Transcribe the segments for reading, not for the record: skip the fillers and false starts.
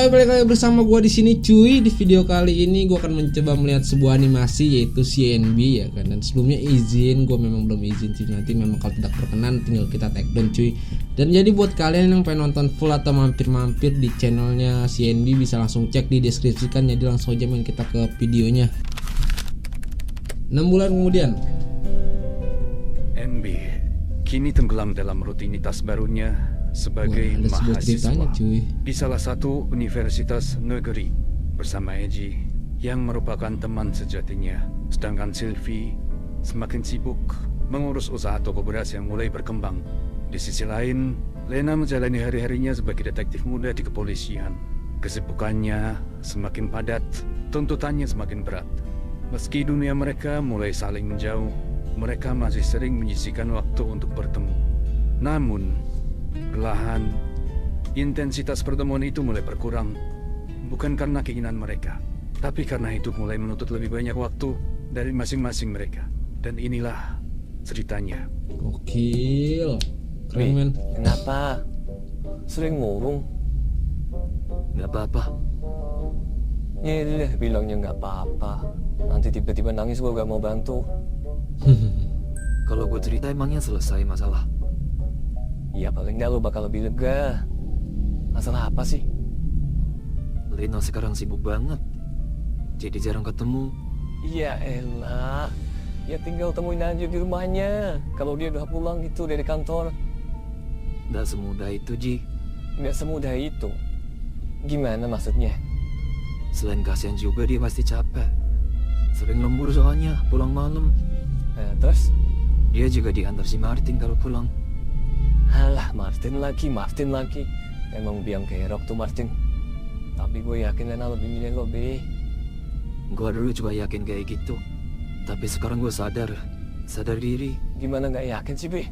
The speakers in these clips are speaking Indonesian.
Yo, balik lagi bersama gua di sini cuy. Di video kali ini gua akan mencoba melihat sebuah animasi yaitu CNB ya kan. Dan sebelumnya izin, gua memang belum izin sih. Nanti memang kalau tidak berkenan tinggal kita take down cuy. Dan jadi buat kalian yang pengen nonton full atau mampir-mampir di channelnya CNB bisa langsung cek di deskripsi kan. Jadi langsung aja main kita ke videonya. 6 bulan kemudian, NB kini tenggelam dalam rutinitas barunya sebagai ada sebuah ceritanya mahasiswa cuy. di salah satu universitas negeri bersama Eji yang merupakan teman sejatinya. Sedangkan Sylvie semakin sibuk mengurus usaha toko beras yang mulai berkembang. Di sisi lain, Lena menjalani hari-harinya sebagai detektif muda di kepolisian. Kesibukannya semakin padat, tuntutannya semakin berat. Meski dunia mereka mulai saling menjauh, mereka masih sering menyisihkan waktu untuk bertemu. Namun, perlahan, intensitas pertemuan itu mulai berkurang. Bukan karena keinginan mereka, tapi karena hidup mulai menuntut lebih banyak waktu dari masing-masing mereka. Dan inilah ceritanya. Gokil. Keren men. Kenapa? Sering murung? Nggak apa-apa. Ya deh, bilangnya nggak apa-apa. Nanti tiba-tiba nangis gue gak mau bantu. Kalau gue cerita emangnya selesai masalah? Ya paling nggak lo bakal lebih lega. Masalah apa sih? Lena sekarang sibuk banget, jadi jarang ketemu. Ya elah, ya tinggal temuin aja di rumahnya. Kalau dia udah pulang gitu dari kantor. Nggak semudah itu, Ji. Nggak semudah itu. Gimana maksudnya? Selain kasihan juga dia pasti capek. Sering lembur soalnya, pulang malam. Terus? Dia juga diantar si Martin kalau pulang. Alah, Martin lagi. Emang biang kerok tuh Martin. Tapi gue yakin Lena lebih milih lo, Be. Gue dulu juga yakin kayak gitu. Tapi sekarang gue sadar diri. Gimana nggak yakin sih, Be?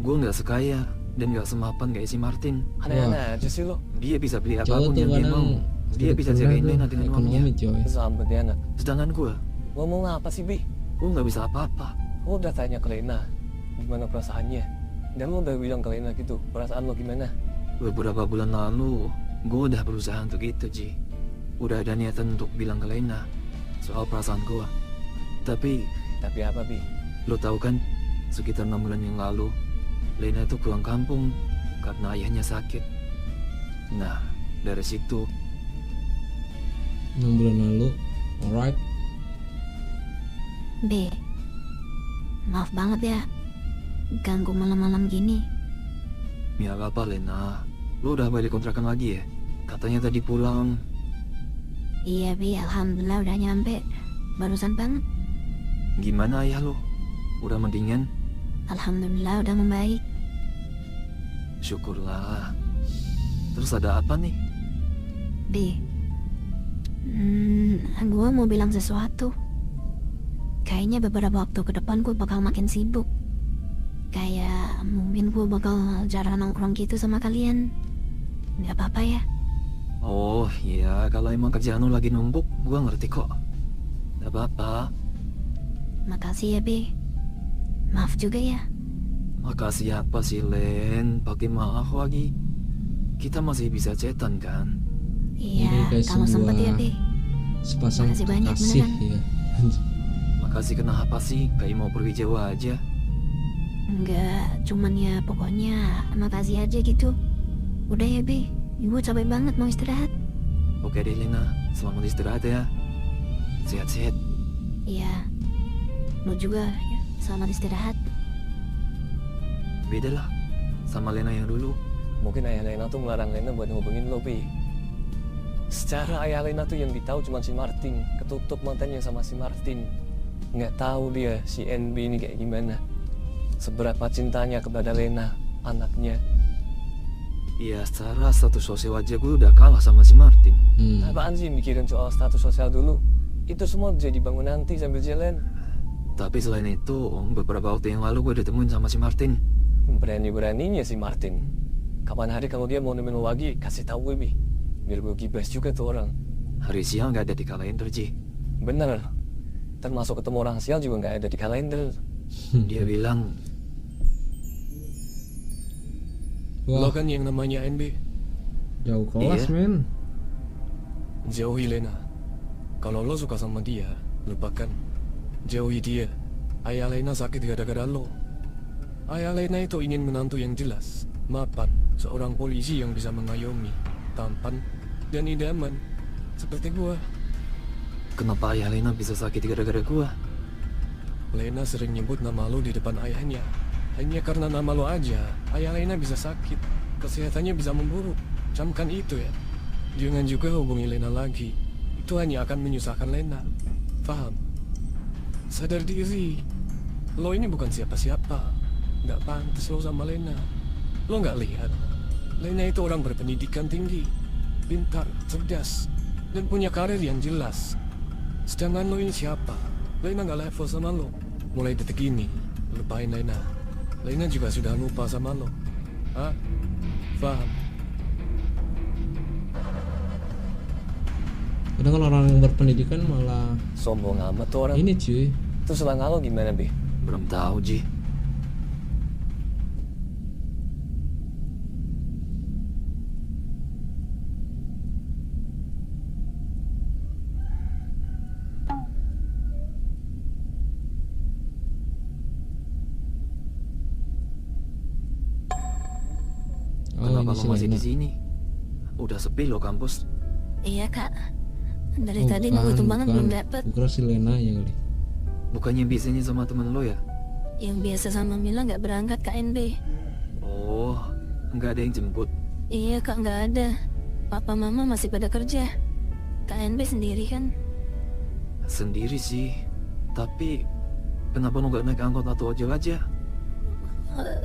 Gue nggak sekaya dan nggak semapan kayak si Martin. Aneh-aneh aja sih lo. Dia bisa beli Cowok apapun tuh yang dia kadang mau. Dia bisa jagain Lena dengan uangnya. ekonomi coy. Sampai dia anak. Sedangkan gue Ngomong apa sih, Be? nggak bisa apa-apa. Lo udah tanya ke Lena gimana perasaannya, dan lo udah bilang ke Lena gitu perasaan lo gimana? Beberapa bulan lalu, gue udah berusaha untuk itu, Ji. Udah ada niatan untuk bilang ke Lena soal perasaan gue. Tapi apa, Bi? lo tahu kan, sekitar 6 bulan yang lalu, Lena tuh pulang kampung karena ayahnya sakit. Nah, dari situ 6 bulan lalu. Alright. B, maaf banget ya, ganggu malam-malam gini. ya gak apa Lena. Lo udah balik kontrakan lagi ya? Katanya tadi pulang. Iya Bi, alhamdulillah udah nyampe, barusan banget. Gimana ayah lo? Udah mendingan? Alhamdulillah udah membaik. Syukurlah. Terus ada apa nih? B, gue mau bilang sesuatu. Kayaknya beberapa waktu ke depan gue bakal makin sibuk. Kayak mungkin gue bakal jarang nongkrong gitu sama kalian. Gak apa-apa ya? Oh iya, kalau emang kerjaan lo lagi numpuk, gue ngerti kok. Gak apa-apa. Makasih ya B. Maaf juga ya. Makasih apa sih Len? Pakai maaf lagi. Kita masih bisa chatan kan? Ini Iya, kayak kalau sempet ya sebuah B. Sepasang Makasih banyak, kasih beneran. ya. Makasih kenapa sih? Kayak mau pergi jauh aja. Enggak, cuman ya pokoknya makasih aja gitu. Udah ya B, gue capek banget mau istirahat. Oke deh Lena, selamat istirahat ya. Sehat-sehat. Iya, lo juga ya, selamat istirahat. Beda lah sama Lena yang dulu. Mungkin ayah Lena tuh melarang Lena buat ngubungin lo, Be. Secara ayah Lena tuh yang ditahu cuma si Martin, ketutup matanya sama si Martin. Nggak tahu dia si NB ini kayak gimana, seberapa cintanya kepada Lena, anaknya. Iya, secara status sosial aja gue udah kalah sama si Martin. Apaan sih mikirin soal status sosial dulu? Itu semua jadi bangun nanti sambil jalan. Tapi selain itu, beberapa waktu yang lalu gue ditemuin sama si Martin. Berani-beraninya si Martin. Kapan hari kalau dia mau nemuin lo lagi, kasih tahu gue, Bi. Biar gue gibas juga tuh orang. Hari siang gak ada di kalender, Ji. Bener. Termasuk ketemu orang sial juga nggak ada di kalender. Dia bilang, Wah, Lo kan yang namanya NB. jauh kelas Iya. men. Jauhi Lena. Kalau lo suka sama dia, lupakan. Jauhi dia. Ayah Lena sakit gara-gara lo. Ayah Lena itu ingin menantu yang jelas, mapan, seorang polisi yang bisa mengayomi, tampan, dan idaman. Seperti gua. Kenapa ayah Lena bisa sakit gara-gara gua? Lena sering nyebut nama lo di depan ayahnya. Hanya karena nama lo aja, ayah Lena bisa sakit. Kesehatannya bisa memburuk. Camkan itu ya. Jangan juga hubungi Lena lagi. Itu hanya akan menyusahkan Lena. Paham? Sadar diri. Lo ini bukan siapa-siapa. Gak pantas lo sama Lena. Lo gak lihat? Lena itu orang berpendidikan tinggi, pintar, cerdas, dan punya karir yang jelas. Sedangkan lo ini siapa? Lena gak level sama lo. Mulai detik ini, lupain Lena. Lena juga sudah lupa sama lo. Hah? Paham? Kadang kalau orang yang berpendidikan malah Sombong amat tuh orang. ini cuy. Terus selangkah lo gimana, Bi? Belum tahu, Ji. Oh, Kenapa ini lo si masih Lena. di sini? Udah sepi lo kampus. Iya kak. Dari Oh, tadi bukan, nunggu tumbangan bukan. belum dapet. Gua kira si Lena ya kali. Bukannya biasanya sama temen lo ya? Yang biasa sama Mila nggak berangkat KNB. Oh, nggak ada yang jemput. Iya kak, nggak ada. Papa mama masih pada kerja. KNB sendiri kan. Sendiri sih. Tapi kenapa lo nggak naik angkot atau ojol aja?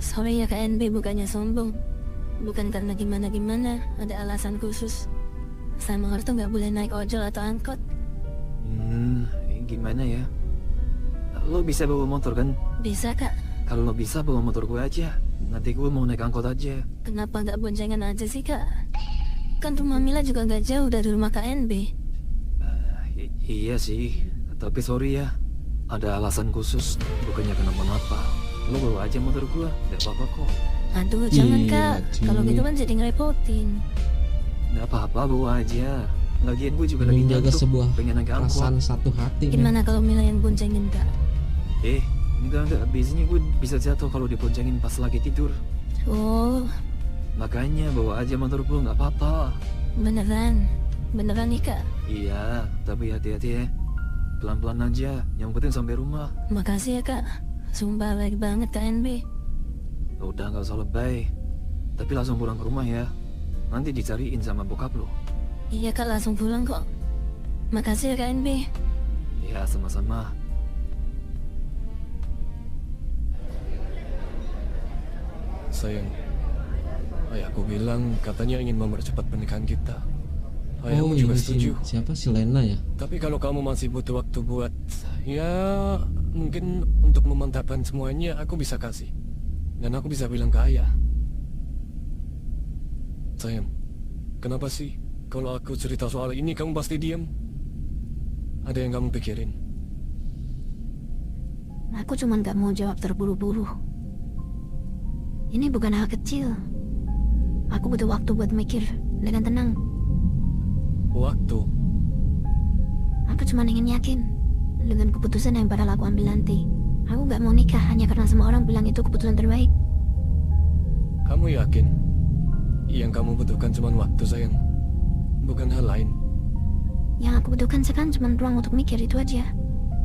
Sorry ya KNB, bukannya sombong. Bukan karena gimana-gimana, ada alasan khusus. Sama orang tuh nggak boleh naik ojol atau angkot. Gimana ya? Lo bisa bawa motor kan? Bisa kak. Kalau lo bisa bawa motor gue aja. Nanti gue mau naik angkot aja. Kenapa nggak boncengan aja sih kak? Kan rumah Mila juga nggak jauh dari rumah KNB. Iya sih. Tapi sorry ya. Ada alasan khusus. Bukannya kenapa-napa. Lo bawa aja motor gue. Gak apa-apa kok. Aduh jangan Iya, kak. cuy. Kalau gitu kan jadi ngerepotin. Gak apa-apa, bawa aja. Lagian gue juga lagi Menjaga ngantuk. sebuah Pengen naik angkot. perasaan satu hati. men. Gimana kalau Mila yang boncengin kak? Enggak. Biasanya gue bisa jatuh kalau diboncengin pas lagi tidur. Oh Makanya bawa aja motor gue, gak apa-apa. beneran. Beneran nih kak. Iya, tapi hati-hati ya. Pelan-pelan aja, yang penting sampai rumah. Makasih ya kak. Sumpah baik banget KNB. Udah gak usah lebay. Tapi langsung pulang ke rumah ya. Nanti dicariin sama bokap lo. Iya kak, langsung pulang kok. Makasih ya KNB. Ya, sama-sama. Sayang, ayahku bilang katanya ingin mempercepat pernikahan kita. Oh, Ayahmu juga ini setuju. siapa si Lena ya? Tapi kalau kamu masih butuh waktu buat, ya mungkin untuk memantapkan semuanya, aku bisa kasih. Dan aku bisa bilang ke ayah. Sayang, kenapa sih kalau aku cerita soal ini kamu pasti diam? Ada yang kamu pikirin? Aku cuman gak mau jawab terburu-buru. Ini bukan hal kecil. Aku butuh waktu buat mikir dengan tenang. Waktu. Aku cuma ingin yakin dengan keputusan yang bakal aku ambil nanti. Aku gak mau nikah hanya karena semua orang bilang itu keputusan terbaik. Kamu yakin? Yang kamu butuhkan cuma waktu, sayang. Bukan hal lain. Yang aku butuhkan sekarang cuma ruang untuk mikir, itu aja.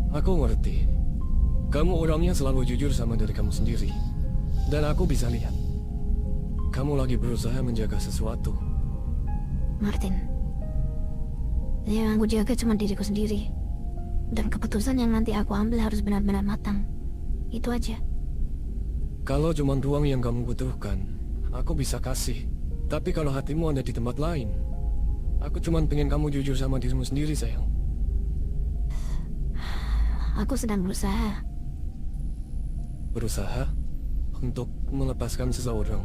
Aku ngerti. Kamu orangnya selalu jujur sama diri kamu sendiri. Dan aku bisa lihat. Kamu lagi berusaha menjaga sesuatu. Martin, yang aku jaga cuma diriku sendiri. Dan keputusan yang nanti aku ambil harus benar-benar matang. Itu aja. Kalau cuma ruang yang kamu butuhkan, aku bisa kasih. Tapi kalau hatimu ada di tempat lain, aku cuma pengen kamu jujur sama dirimu sendiri, sayang. Aku sedang berusaha. Berusaha untuk melepaskan seseorang.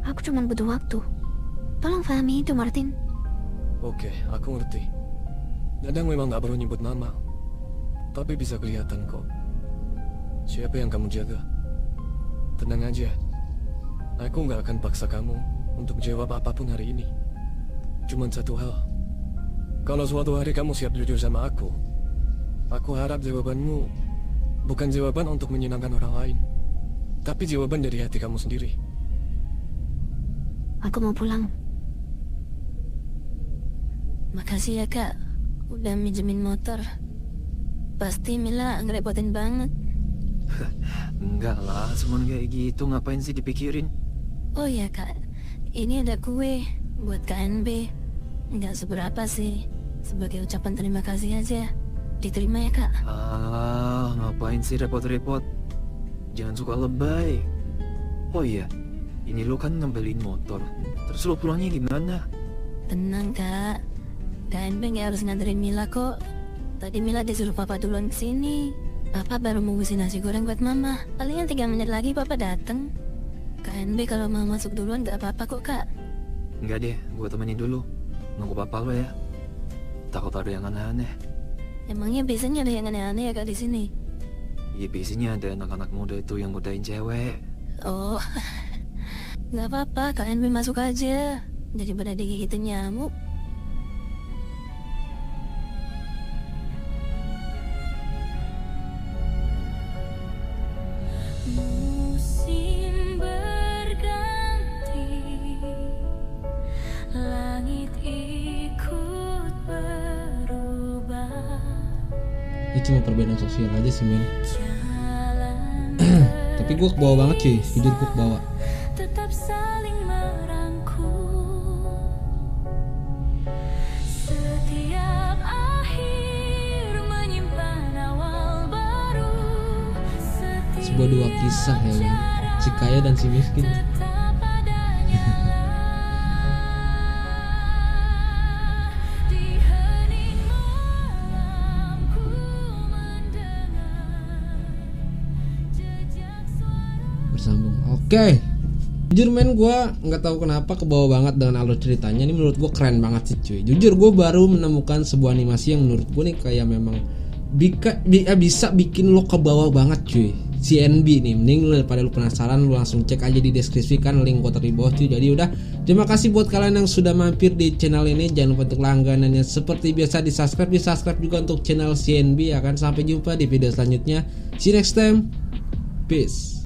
Aku cuma butuh waktu. Tolong pahami itu, Martin. Oke, aku ngerti. Kadang memang gak perlu nyebut nama. Tapi bisa kelihatan kok. Siapa yang kamu jaga? Tenang aja. Aku gak akan paksa kamu untuk jawab apapun hari ini. Cuman satu hal. Kalau suatu hari kamu siap jujur sama aku harap jawabanmu bukan jawaban untuk menyenangkan orang lain, tapi jawaban dari hati kamu sendiri. Aku mau pulang. Makasih ya kak, udah minjemin motor. Pasti Mila ngerepotin banget. Enggak lah, cuman kayak gitu ngapain sih dipikirin? Oh ya kak, ini ada kue buat KNB. Nggak seberapa sih, sebagai ucapan terima kasih aja. Diterima ya kak. Ah, ngapain sih repot-repot? Jangan suka lebay. Oh iya, ini lo kan ngambilin motor. Terus lo pulangnya gimana? Tenang kak, KNB nggak harus nganterin Mila kok. Tadi Mila disuruh papa duluan kesini. Papa baru mau ngusin nasi goreng buat mama. Palingan 3 menit lagi papa dateng. KNB kalau mau masuk duluan nggak apa-apa kok kak. Enggak deh, gue temenin dulu. Nunggu papa lo ya. Takut ada yang aneh-aneh. Emangnya biasanya ada yang aneh-aneh ya kak di sini? Ya biasanya ada anak-anak muda itu yang godain cewek. Oh, nggak apa-apa, KNB masuk aja. Daripada digigitin nyamuk. Musim berganti, langit ikut berubah. Ini cuma perbedaan sosial aja sih men. Jalan Tapi gue kebawa banget cuy, jujur gue kebawa. tetap saling merangkul. Setiap akhir menyimpan awal baru. Sebuah dua kisah ya kan, si kaya dan si miskin. Tetap adanya di hening malam ku mendengar jejak suara. Bersambung. Oke. Jujur men, gue nggak tahu kenapa kebawa banget dengan alur ceritanya. Ini menurut gue keren banget sih cuy. Jujur gue baru menemukan sebuah animasi yang menurut gue nih kayak memang bisa bikin lo kebawa banget cuy. CNB nih, mending lu daripada lu penasaran lu langsung cek aja di deskripsi kan, link gue taruh di bawah cuy. Jadi udah, terima kasih buat kalian yang sudah mampir di channel ini. Jangan lupa untuk langganannya seperti biasa di subscribe juga untuk channel CNB ya kan. Sampai jumpa di video selanjutnya. See you next time. Peace.